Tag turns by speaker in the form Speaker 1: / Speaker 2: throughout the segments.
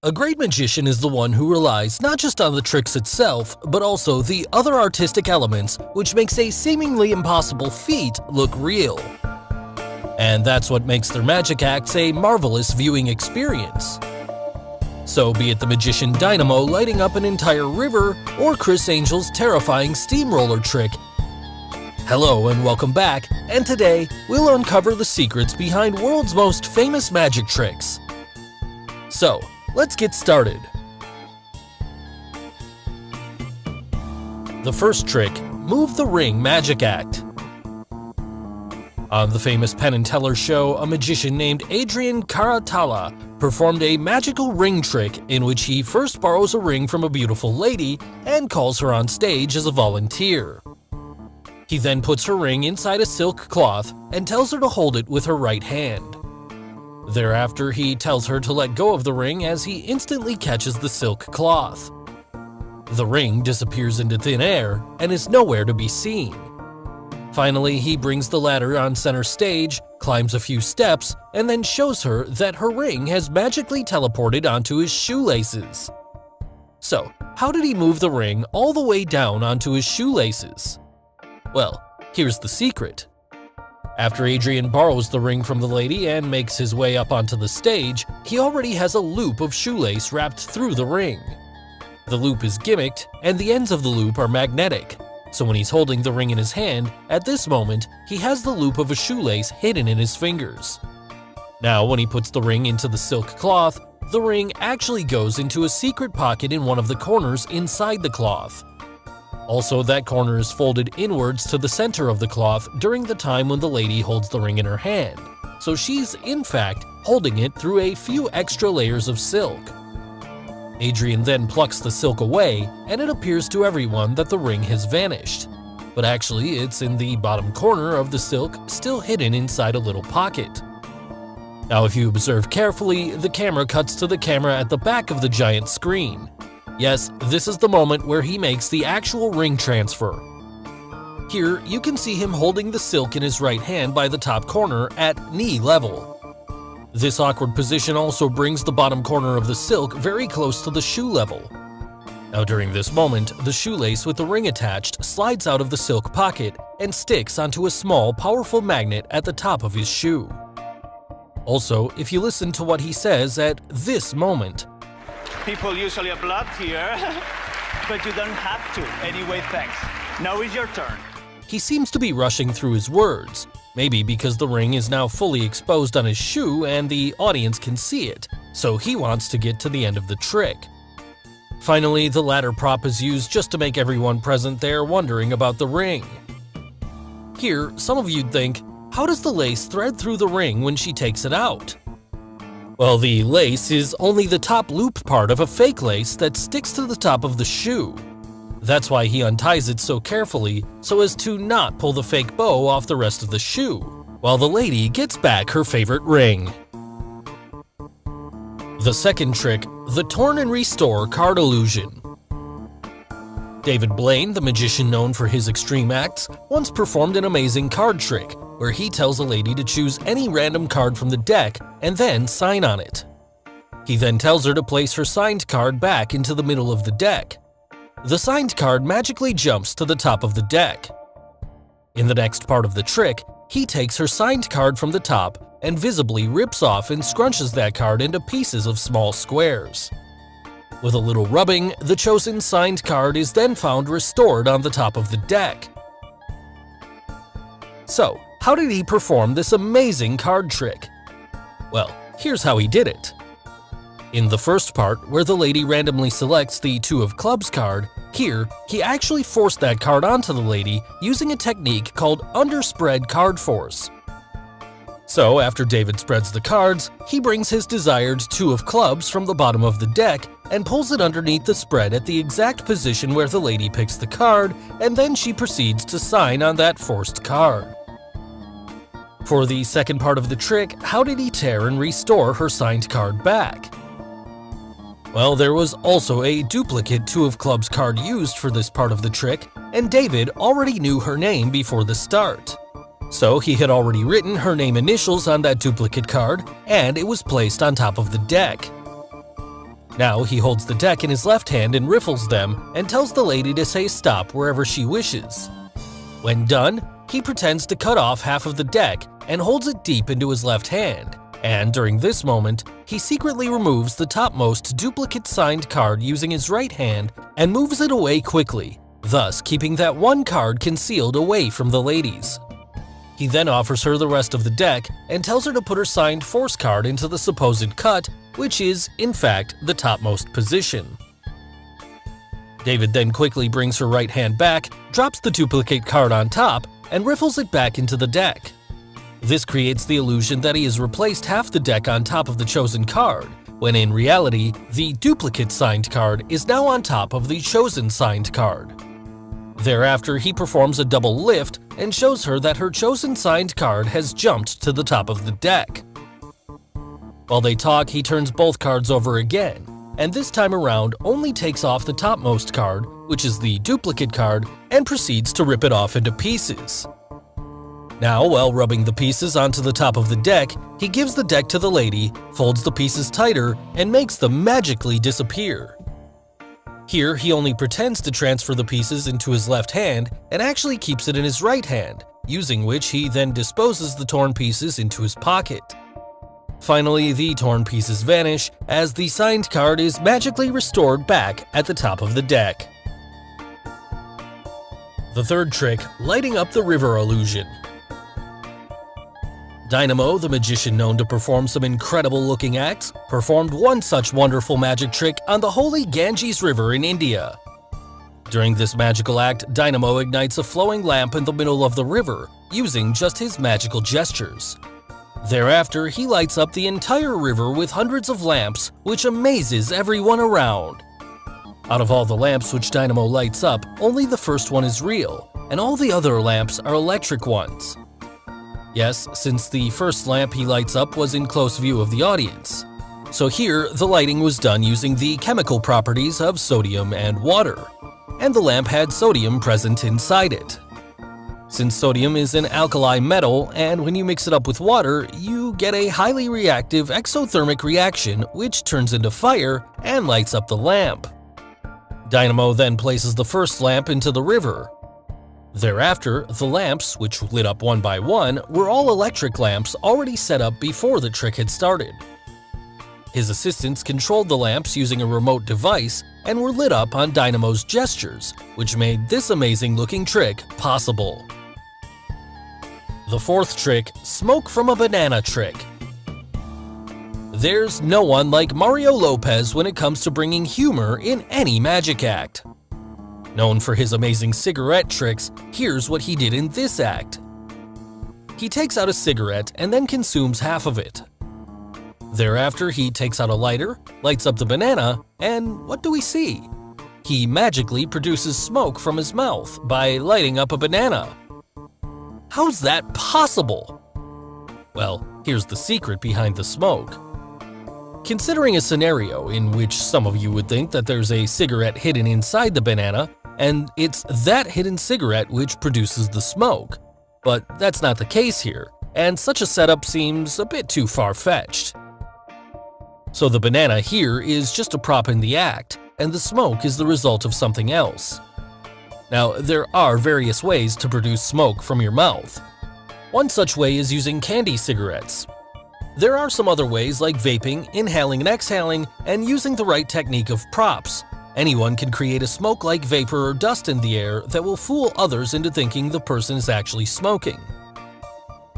Speaker 1: A great magician is the one who relies not just on the tricks itself, but also the other artistic elements which makes a seemingly impossible feat look real. And that's what makes their magic acts a marvelous viewing experience. So be it the magician Dynamo lighting up an entire river, or Criss Angel's terrifying steamroller trick. Hello and welcome back, and today we'll uncover the secrets behind world's most famous magic tricks. So, let's get started. The first trick, Move the Ring Magic Act. On the famous Penn and Teller show, a magician named Adrian Karatala performed a magical ring trick in which he first borrows a ring from a beautiful lady and calls her on stage as a volunteer. He then puts her ring inside a silk cloth and tells her to hold it with her right hand. Thereafter, he tells her to let go of the ring as he instantly catches the silk cloth. The ring disappears into thin air and is nowhere to be seen. Finally, he brings the ladder on center stage, climbs a few steps, and then shows her that her ring has magically teleported onto his shoelaces. So, how did he move the ring all the way down onto his shoelaces? Well, here's the secret. After Adrian borrows the ring from the lady and makes his way up onto the stage, he already has a loop of shoelace wrapped through the ring. The loop is gimmicked, and the ends of the loop are magnetic, so when he's holding the ring in his hand, at this moment, he has the loop of a shoelace hidden in his fingers. Now, when he puts the ring into the silk cloth, the ring actually goes into a secret pocket in one of the corners inside the cloth. Also, that corner is folded inwards to the center of the cloth during the time when the lady holds the ring in her hand, so she's, in fact, holding it through a few extra layers of silk. Adrian then plucks the silk away, and it appears to everyone that the ring has vanished. But actually, it's in the bottom corner of the silk, still hidden inside a little pocket. Now, if you observe carefully, the camera cuts to the camera at the back of the giant screen. Yes, this is the moment where he makes the actual ring transfer. Here, you can see him holding the silk in his right hand by the top corner at knee level. This awkward position also brings the bottom corner of the silk very close to the shoe level. Now during this moment, the shoelace with the ring attached slides out of the silk pocket and sticks onto a small, powerful magnet at the top of his shoe. Also, if you listen to what he says at this moment,
Speaker 2: "People usually applaud here, but you don't have to. Anyway, thanks. Now is your turn."
Speaker 1: He seems to be rushing through his words, maybe because the ring is now fully exposed on his shoe and the audience can see it, so he wants to get to the end of the trick. Finally, the ladder prop is used just to make everyone present there wondering about the ring. Here, some of you'd think, how does the lace thread through the ring when she takes it out? Well, the lace is only the top loop part of a fake lace that sticks to the top of the shoe. That's why he unties it so carefully, so as to not pull the fake bow off the rest of the shoe, while the lady gets back her favorite ring. The second trick, the Torn and Restore Card Illusion. David Blaine, the magician known for his extreme acts, once performed an amazing card trick, where he tells a lady to choose any random card from the deck and then sign on it. He then tells her to place her signed card back into the middle of the deck. The signed card magically jumps to the top of the deck. In the next part of the trick, he takes her signed card from the top and visibly rips off and scrunches that card into pieces of small squares. With a little rubbing, the chosen signed card is then found restored on the top of the deck. So, how did he perform this amazing card trick? Well, here's how he did it. In the first part, where the lady randomly selects the Two of Clubs card, here, he actually forced that card onto the lady using a technique called Underspread Card Force. So, after David spreads the cards, he brings his desired Two of Clubs from the bottom of the deck and pulls it underneath the spread at the exact position where the lady picks the card, and then she proceeds to sign on that forced card. For the second part of the trick, how did he tear and restore her signed card back? Well, there was also a duplicate Two of Clubs card used for this part of the trick, and David already knew her name before the start. So he had already written her name initials on that duplicate card, and it was placed on top of the deck. Now he holds the deck in his left hand and riffles them and tells the lady to say stop wherever she wishes. When done, he pretends to cut off half of the deck and holds it deep into his left hand, and during this moment, he secretly removes the topmost duplicate signed card using his right hand and moves it away quickly, thus keeping that one card concealed away from the ladies. He then offers her the rest of the deck and tells her to put her signed force card into the supposed cut, which is, in fact, the topmost position. David then quickly brings her right hand back, drops the duplicate card on top, and riffles it back into the deck. This creates the illusion that he has replaced half the deck on top of the chosen card, when in reality, the duplicate signed card is now on top of the chosen signed card. Thereafter, he performs a double lift and shows her that her chosen signed card has jumped to the top of the deck. While they talk, he turns both cards over again, and this time around only takes off the topmost card, which is the duplicate card, and proceeds to rip it off into pieces. Now, while rubbing the pieces onto the top of the deck, he gives the deck to the lady, folds the pieces tighter, and makes them magically disappear. Here, he only pretends to transfer the pieces into his left hand and actually keeps it in his right hand, using which he then disposes the torn pieces into his pocket. Finally, the torn pieces vanish as the signed card is magically restored back at the top of the deck. The third trick, lighting up the river illusion. Dynamo, the magician known to perform some incredible-looking acts, performed one such wonderful magic trick on the holy Ganges River in India. During this magical act, Dynamo ignites a flowing lamp in the middle of the river, using just his magical gestures. Thereafter, he lights up the entire river with hundreds of lamps, which amazes everyone around. Out of all the lamps which Dynamo lights up, only the first one is real, and all the other lamps are electric ones. Yes, since the first lamp he lights up was in close view of the audience. So here, the lighting was done using the chemical properties of sodium and water, and the lamp had sodium present inside it. Since sodium is an alkali metal, and when you mix it up with water, you get a highly reactive exothermic reaction which turns into fire and lights up the lamp. Dynamo then places the first lamp into the river. Thereafter, the lamps, which lit up one by one, were all electric lamps already set up before the trick had started. His assistants controlled the lamps using a remote device and were lit up on Dynamo's gestures, which made this amazing-looking trick possible. The fourth trick, smoke from a banana trick. There's no one like Mario Lopez when it comes to bringing humor in any magic act. Known for his amazing cigarette tricks, here's what he did in this act. He takes out a cigarette and then consumes half of it. Thereafter, he takes out a lighter, lights up the banana, and what do we see? He magically produces smoke from his mouth by lighting up a banana. How's that possible? Well, here's the secret behind the smoke. Considering a scenario in which some of you would think that there's a cigarette hidden inside the banana, and it's that hidden cigarette which produces the smoke. But that's not the case here, and such a setup seems a bit too far-fetched. So the banana here is just a prop in the act, and the smoke is the result of something else. Now, there are various ways to produce smoke from your mouth. One such way is using candy cigarettes. There are some other ways like vaping, inhaling and exhaling, and using the right technique of props. Anyone can create a smoke-like vapor or dust in the air that will fool others into thinking the person is actually smoking.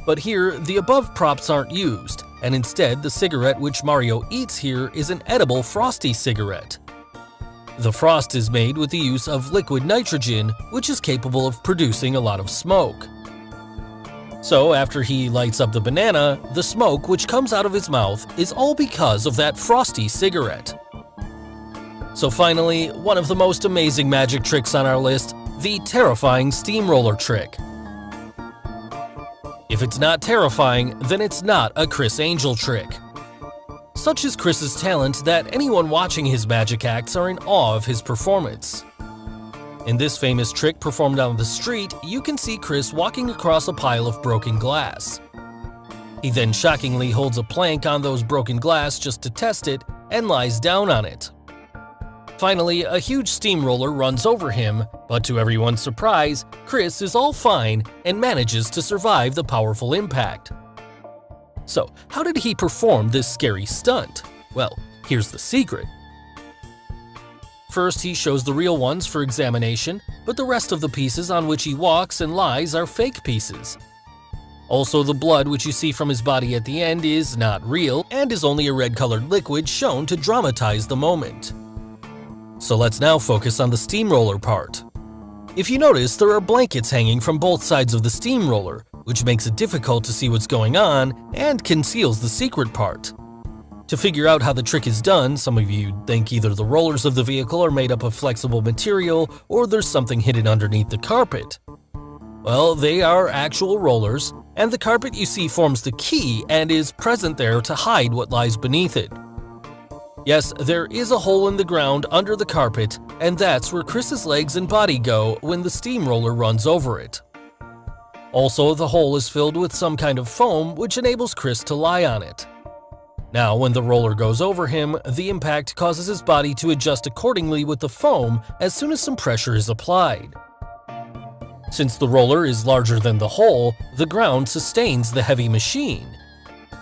Speaker 1: But here, the above props aren't used, and instead the cigarette which Mario eats here is an edible frosty cigarette. The frost is made with the use of liquid nitrogen, which is capable of producing a lot of smoke. So after he lights up the banana, the smoke which comes out of his mouth is all because of that frosty cigarette. So finally, one of the most amazing magic tricks on our list, the terrifying steamroller trick. If it's not terrifying, then it's not a Criss Angel trick. Such is Chris's talent that anyone watching his magic acts are in awe of his performance. In this famous trick performed on the street, you can see Criss walking across a pile of broken glass. He then shockingly holds a plank on those broken glass just to test it, and lies down on it. Finally, a huge steamroller runs over him, but to everyone's surprise, Chris is all fine and manages to survive the powerful impact. So, how did he perform this scary stunt? Well, here's the secret. First, he shows the real ones for examination, but the rest of the pieces on which he walks and lies are fake pieces. Also, the blood which you see from his body at the end is not real and is only a red-colored liquid shown to dramatize the moment. So let's now focus on the steamroller part. If you notice, there are blankets hanging from both sides of the steamroller, which makes it difficult to see what's going on and conceals the secret part. To figure out how the trick is done, some of you think either the rollers of the vehicle are made up of flexible material or there's something hidden underneath the carpet. Well, they are actual rollers, and the carpet you see forms the key and is present there to hide what lies beneath it. Yes, there is a hole in the ground under the carpet, and that's where Chris's legs and body go when the steamroller runs over it. Also, the hole is filled with some kind of foam which enables Chris to lie on it. Now, when the roller goes over him, the impact causes his body to adjust accordingly with the foam as soon as some pressure is applied. Since the roller is larger than the hole, the ground sustains the heavy machine.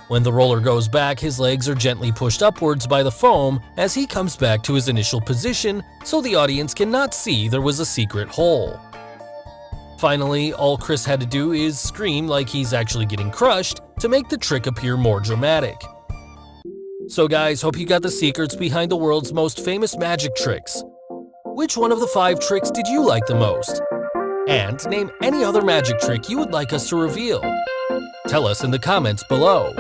Speaker 1: When the roller goes back, his legs are gently pushed upwards by the foam as he comes back to his initial position, so the audience cannot see there was a secret hole. Finally, all Chris had to do is scream like he's actually getting crushed to make the trick appear more dramatic. So guys, hope you got the secrets behind the world's most famous magic tricks. Which one of the 5 tricks did you like the most? And name any other magic trick you would like us to reveal. Tell us in the comments below.